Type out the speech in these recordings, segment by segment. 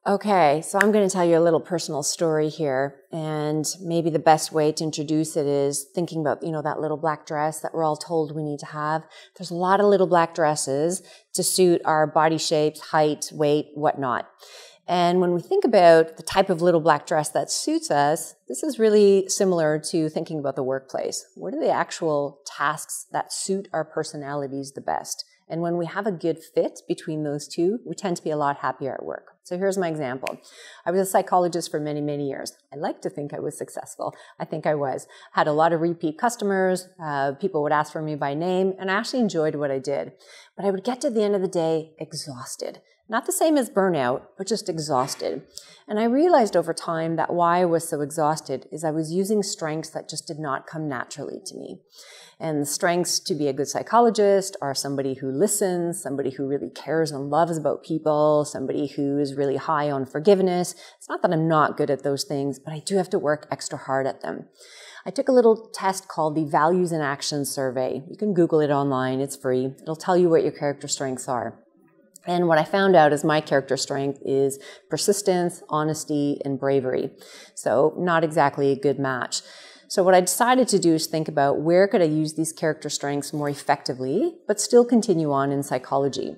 Okay, so I'm going to tell you a little personal story here, and maybe the best way to introduce it is thinking about, that little black dress that we're all told we need to have. There's a lot of little black dresses to suit our body shapes, height, weight, whatnot. And when we think about the type of little black dress that suits us, this is really similar to thinking about the workplace. What are the actual tasks that suit our personalities the best? And when we have a good fit between those two, we tend to be a lot happier at work. So here's my example. I was a psychologist for many, many years. I like to think I was successful. I think I was. Had a lot of repeat customers. People would ask for me by name, and I actually enjoyed what I did. But I would get to the end of the day exhausted. Not the same as burnout, but just exhausted. And I realized over time that why I was so exhausted is I was using strengths that just did not come naturally to me. And the strengths to be a good psychologist are somebody who listens, somebody who really cares and loves about people, somebody who is really high on forgiveness. It's not that I'm not good at those things, but I do have to work extra hard at them. I took a little test called the Values in Action Survey. You can Google it online, it's free. It'll tell you what your character strengths are. And what I found out is my character strength is persistence, honesty, and bravery. So not exactly a good match. So what I decided to do is think about where could I use these character strengths more effectively, but still continue on in psychology.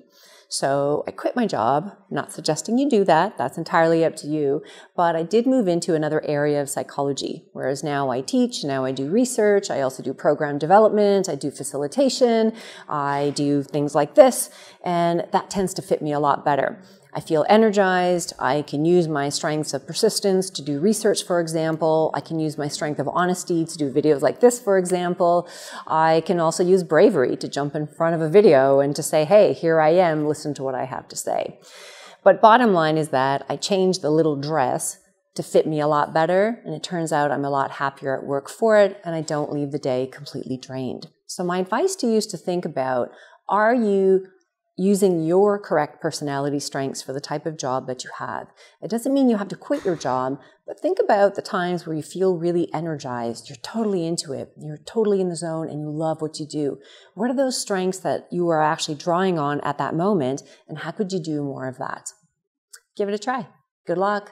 So I quit my job, not suggesting you do that, that's entirely up to you, but I did move into another area of psychology, whereas now I teach, now I do research, I also do program development, I do facilitation, I do things like this, and that tends to fit me a lot better. I feel energized, I can use my strengths of persistence to do research, for example. I can use my strength of honesty to do videos like this, for example. I can also use bravery to jump in front of a video and to say, hey, here I am, listen to what I have to say. But bottom line is that I changed the little dress to fit me a lot better, and it turns out I'm a lot happier at work for it, and I don't leave the day completely drained. So my advice to you is to think about, are you using your correct personality strengths for the type of job that you have? It doesn't mean you have to quit your job, but think about the times where you feel really energized, you're totally into it, you're totally in the zone, and you love what you do. What are those strengths that you are actually drawing on at that moment, and how could you do more of that? Give it a try. Good luck.